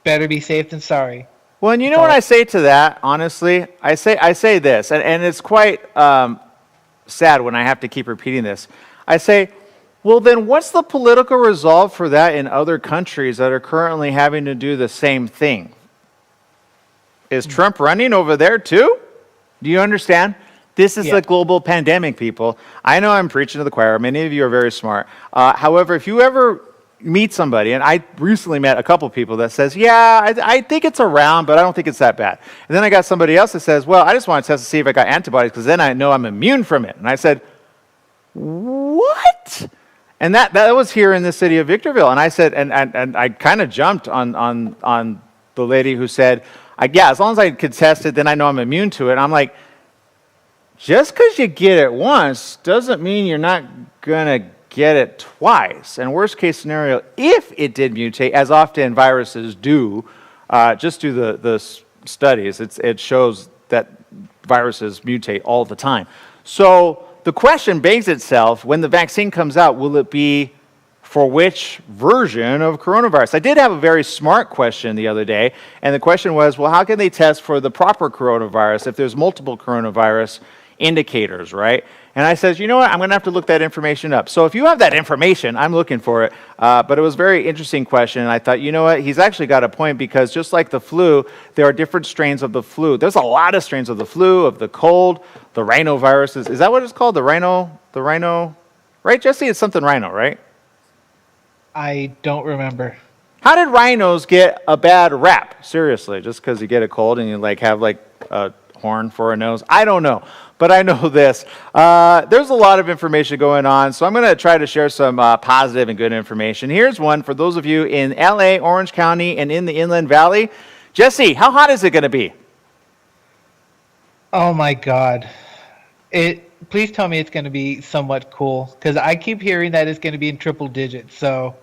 Better be safe than sorry. Well, and you know what I say to that, honestly? I say this, and it's quite sad when I have to keep repeating this. I say, well, then what's the political resolve for that in other countries that are currently having to do the same thing? Is Trump running over there too? Do you understand? This is the global pandemic, people. I know I'm preaching to the choir. Many of you are very smart. However, if you ever meet somebody, and I recently met a couple people that says, yeah, I think it's around, but I don't think it's that bad. And then I got somebody else that says, well, I just want to test to see if I got antibodies because then I know I'm immune from it. And I said, what? And that was here in the city of Victorville. And I said, and I kind of jumped on the lady who said, as long as I could test it, then I know I'm immune to it. And I'm like, just because you get it once doesn't mean you're not going to get it twice. And worst case scenario, if it did mutate, as often viruses do, just do the studies, it shows that viruses mutate all the time. So the question begs itself, when the vaccine comes out, will it be for which version of coronavirus? I did have a very smart question the other day, and the question was, well, how can they test for the proper coronavirus if there's multiple coronavirus indicators, right? And I says, you know what, I'm going to have to look that information up. So if you have that information, I'm looking for it. But it was a very interesting question, and I thought, you know what, he's actually got a point, because just like the flu, there are different strains of the flu. There's a lot of strains of the flu, of the cold, the rhinoviruses. Is that what it's called? The rhino, right, Jesse? It's something rhino, right? I don't remember. How did rhinos get a bad rap? Seriously, just because you get a cold and you have a horn for a nose? I don't know, but I know this. There's a lot of information going on, so I'm going to try to share some positive and good information. Here's one for those of you in LA, Orange County, and in the Inland Valley. Jesse, how hot is it going to be? Oh my God. Please tell me it's going to be somewhat cool, because I keep hearing that it's going to be in triple digits, so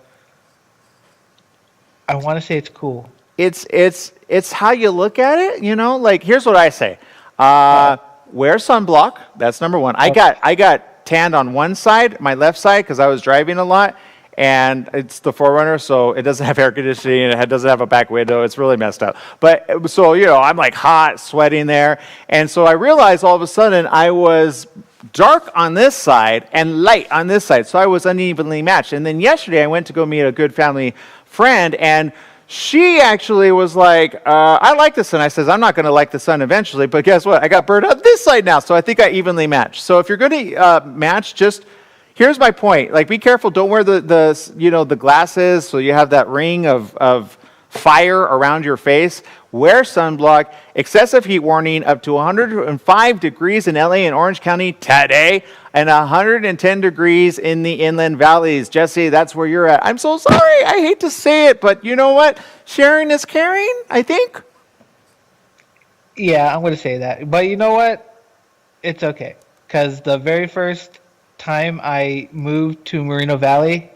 I want to say it's cool. It's how you look at it, here's what I say. Wear sunblock. That's number one. I got tanned on one side, my left side, because I was driving a lot, and it's the Forerunner, so it doesn't have air conditioning, and it doesn't have a back window. It's really messed up. But so, I'm like hot, sweating there. And so I realized all of a sudden I was dark on this side and light on this side. So I was unevenly matched. And then yesterday I went to go meet a good family friend, and she actually was like, I like the sun. I says, I'm not going to like the sun eventually, but guess what? I got burned on this side now, so I think I evenly matched. So if you're going to match, just here's my point. Like, be careful. Don't wear the glasses so you have that ring of fire around your face. Wear sunblock. Excessive heat warning up to 105 degrees in LA and Orange County today, and 110 degrees in the inland valleys. Jesse, that's where you're at. I'm so sorry. I hate to say it, but you know what? Sharing is caring, I think. Yeah, I'm going to say that. But you know what? It's okay. Because the very first time I moved to Moreno Valley,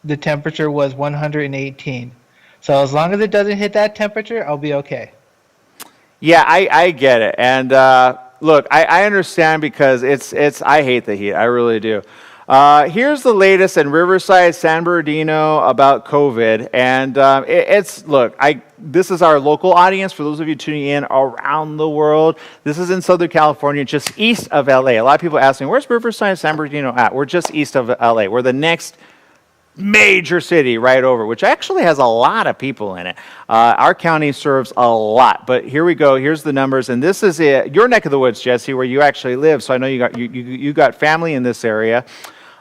the temperature was 118. So as long as it doesn't hit that temperature, I'll be okay. Yeah, I get it. And look, I understand because I hate the heat. I really do. Here's the latest in Riverside, San Bernardino about COVID. And this is our local audience. For those of you tuning in around the world, this is in Southern California, just east of LA. A lot of people ask me, where's Riverside, San Bernardino at? We're just east of LA. We're the next major city right over, which actually has a lot of people in it. Our county serves a lot, but here we go. Here's the numbers, and this is your neck of the woods, Jesse, where you actually live. So I know you got family in this area.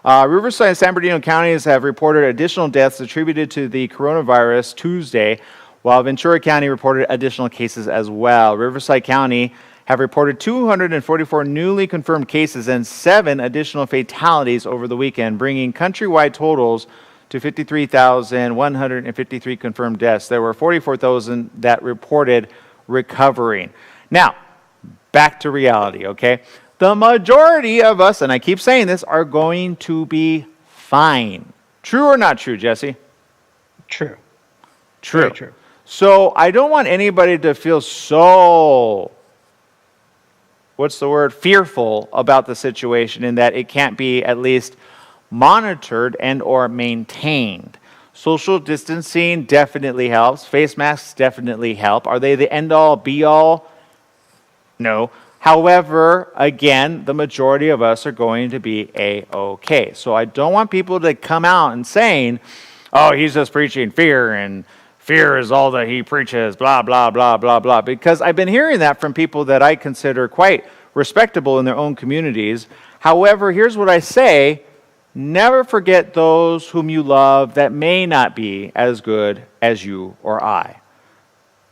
Riverside and San Bernardino counties have reported additional deaths attributed to the coronavirus Tuesday, while Ventura County reported additional cases as well. Riverside County have reported 244 newly confirmed cases and 7 additional fatalities over the weekend, bringing countrywide totals to 53,153 confirmed deaths. There were 44,000 that reported recovering. Now, back to reality, okay? The majority of us, and I keep saying this, are going to be fine. True or not true, Jesse? True. True. Very true. So I don't want anybody to feel so, fearful about the situation, in that it can't be at least monitored and or maintained. Social distancing definitely helps. Face masks definitely help. Are they the end-all, be-all? No. However, again, the majority of us are going to be A-okay. So I don't want people to come out and saying, oh, he's just preaching fear, and fear is all that he preaches, blah, blah, blah, blah, blah. Because I've been hearing that from people that I consider quite respectable in their own communities. However, here's what I say: never forget those whom you love that may not be as good as you or I.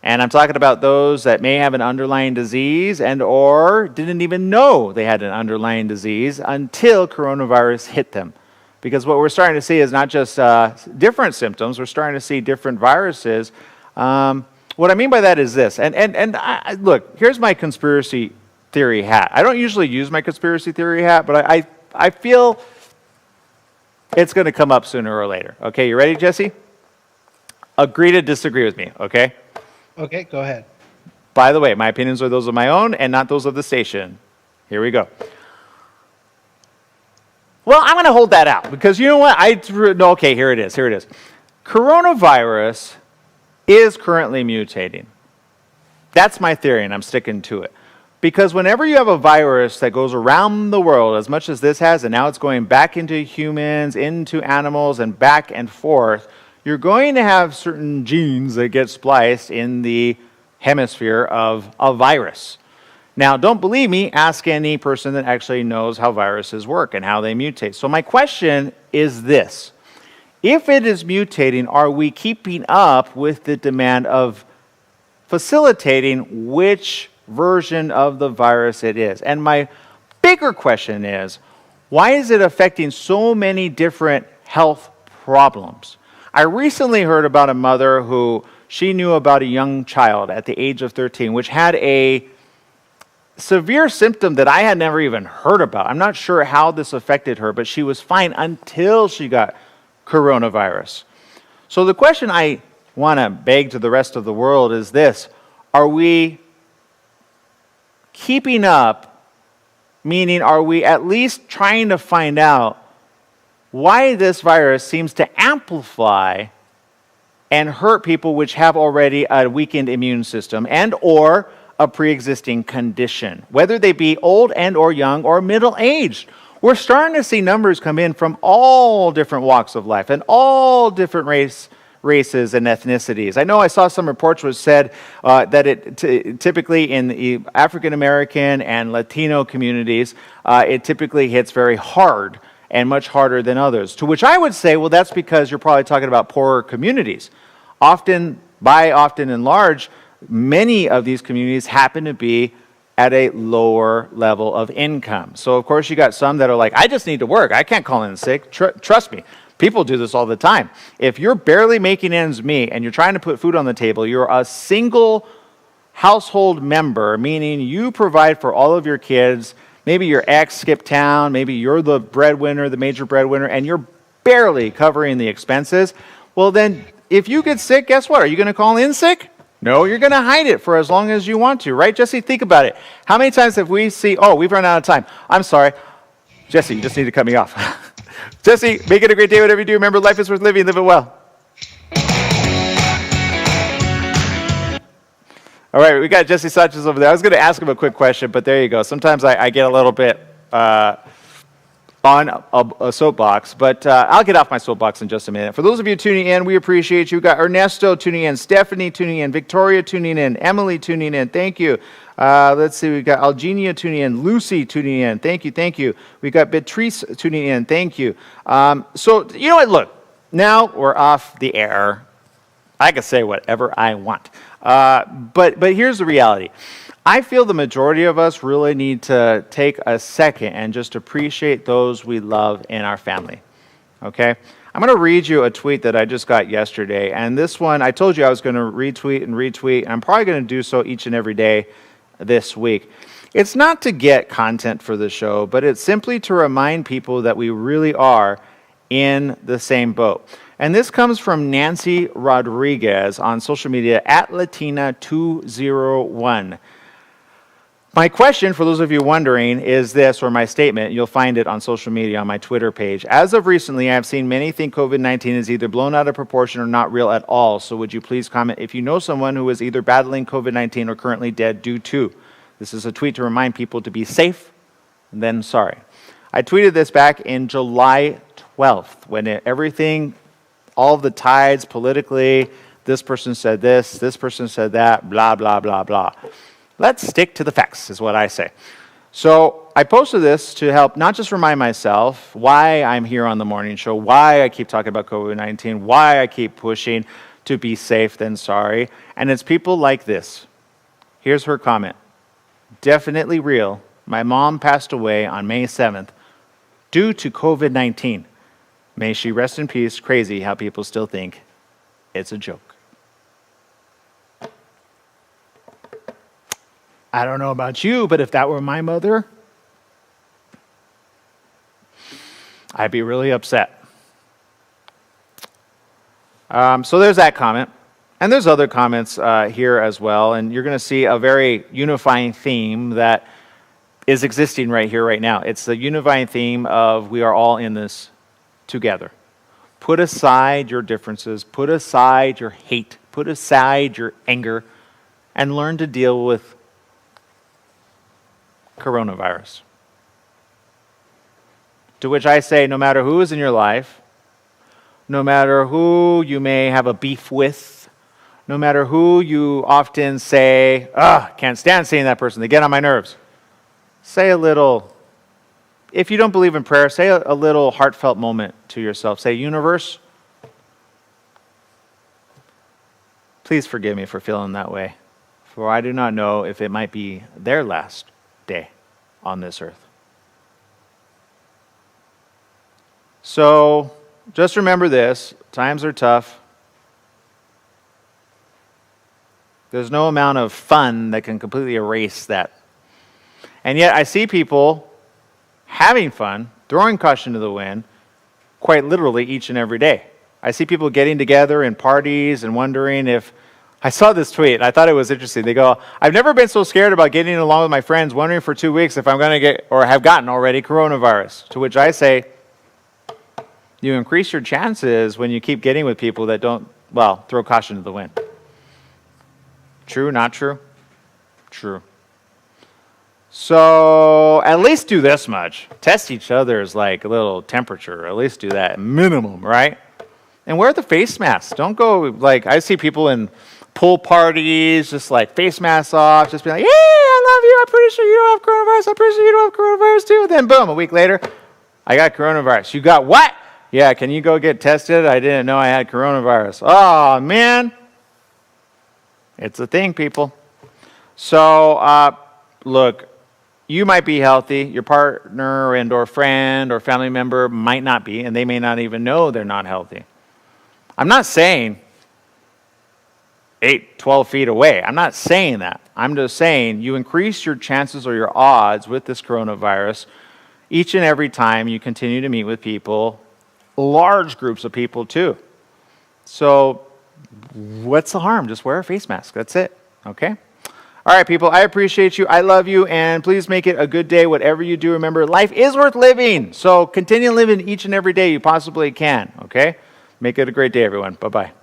And I'm talking about those that may have an underlying disease and or didn't even know they had an underlying disease until coronavirus hit them. Because what we're starting to see is not just different symptoms, we're starting to see different viruses. What I mean by that is this, and look, here's my conspiracy theory hat. I don't usually use my conspiracy theory hat, but I feel it's going to come up sooner or later. Okay, you ready, Jesse? Agree to disagree with me, okay? Okay, go ahead. By the way, my opinions are those of my own and not those of the station. Here we go. Well, I'm going to hold that out because you know what? Okay, here it is. Coronavirus is currently mutating. That's my theory, and I'm sticking to it. Because whenever you have a virus that goes around the world, as much as this has, and now it's going back into humans, into animals, and back and forth, you're going to have certain genes that get spliced in the hemisphere of a virus. Now, don't believe me, ask any person that actually knows how viruses work and how they mutate. So my question is this: if it is mutating, are we keeping up with the demand of facilitating which version of the virus it is? And my bigger question is, why is it affecting so many different health problems? I recently heard about a mother who she knew about a young child at the age of 13, which had a severe symptom that I had never even heard about. I'm not sure how this affected her, but she was fine until she got coronavirus. So the question I want to beg to the rest of the world is this: are we keeping up? Meaning, are we at least trying to find out why this virus seems to amplify and hurt people which have already a weakened immune system and or a pre-existing condition, whether they be old and or young or middle-aged. We're starting to see numbers come in from all different walks of life and all different races and ethnicities. I know I saw some reports which said that it typically in the African American and Latino communities, it typically hits very hard and much harder than others. To which I would say, well, that's because you're probably talking about poorer communities. Often and large, many of these communities happen to be at a lower level of income. So, of course, you got some that are like, I just need to work. I can't call in sick. Trust me. People do this all the time. If you're barely making ends meet and you're trying to put food on the table, you're a single household member, meaning you provide for all of your kids. Maybe your ex skipped town. Maybe you're the breadwinner, the major breadwinner, and you're barely covering the expenses. Well, then, if you get sick, guess what? Are you going to call in sick? No, you're going to hide it for as long as you want to, right? Jesse, think about it. How many times have we seen, oh, we've run out of time. I'm sorry. Jesse, you just need to cut me off. Jesse, make it a great day, whatever you do. Remember, life is worth living. Live it well. All right, we got Jesse Sanchez over there. I was going to ask him a quick question, but there you go. Sometimes I get a little bit on a soapbox, but I'll get off my soapbox in just a minute. For those of you tuning in, we appreciate you. We've got Ernesto tuning in, Stephanie tuning in, Victoria tuning in, Emily tuning in. Thank you. Let's see, we've got Algenia tuning in, Lucy tuning in. Thank you. We've got Beatrice tuning in. Thank you. So, you know what? Look, now we're off the air. I can say whatever I want. But here's the reality. I feel the majority of us really need to take a second and just appreciate those we love in our family. Okay? I'm going to read you a tweet that I just got yesterday. And this one, I told you I was going to retweet. And I'm probably going to do so each and every day this week. It's not to get content for the show, but it's simply to remind people that we really are in the same boat. And this comes from Nancy Rodriguez on social media at Latina201. My question, for those of you wondering, is this, or my statement. You'll find it on social media on my Twitter page. As of recently, I've seen many think COVID-19 is either blown out of proportion or not real at all. So would you please comment if you know someone who is either battling COVID-19 or currently dead due to? This is a tweet to remind people to be safe, and then sorry. I tweeted this back in July 12th when everything, all of the tides politically, this person said this person said that, blah, blah, blah, blah. Let's stick to the facts, is what I say. So I posted this to help not just remind myself why I'm here on the morning show, why I keep talking about COVID-19, why I keep pushing to be safe than sorry. And it's people like this. Here's her comment. Definitely real. My mom passed away on May 7th due to COVID-19. May she rest in peace. Crazy how people still think it's a joke. I don't know about you, but if that were my mother, I'd be really upset. So there's that comment. And there's other comments here as well. And you're going to see a very unifying theme that is existing right here, right now. It's the unifying theme of we are all in this together. Put aside your differences. Put aside your hate. Put aside your anger. And learn to deal with coronavirus. To which I say, no matter who is in your life, no matter who you may have a beef with, no matter who you often say, can't stand seeing that person, they get on my nerves. Say a little, if you don't believe in prayer, say a little heartfelt moment to yourself. Say, universe, please forgive me for feeling that way, for I do not know if it might be their last day on this earth. So just remember this, times are tough. There's no amount of fun that can completely erase that. And yet I see people having fun, throwing caution to the wind, quite literally each and every day. I see people getting together in parties and wondering if, I saw this tweet, and I thought it was interesting. They go, I've never been so scared about getting along with my friends, wondering for 2 weeks if I'm going to get, or have gotten already, coronavirus. To which I say, you increase your chances when you keep getting with people that don't, well, throw caution to the wind. True, not true? True. So at least do this much. Test each other's like a little temperature. At least do that minimum, right? And wear the face mask. Don't go like, I see people in pool parties, just like face masks off, just be like, yeah, I love you. I'm pretty sure you don't have coronavirus. I'm pretty sure you don't have coronavirus too. Then boom, a week later, I got coronavirus. You got what? Yeah, can you go get tested? I didn't know I had coronavirus. Oh, man. It's a thing, people. So, look, you might be healthy. Your partner and or friend or family member might not be, and they may not even know they're not healthy. I'm not saying 8, 12 feet away. I'm not saying that. I'm just saying you increase your chances or your odds with this coronavirus each and every time you continue to meet with people, large groups of people too. So what's the harm? Just wear a face mask. That's it. Okay? All right, people, I appreciate you. I love you, and please make it a good day. Whatever you do, remember, life is worth living. So continue living each and every day you possibly can. Okay? Make it a great day, everyone. Bye-bye.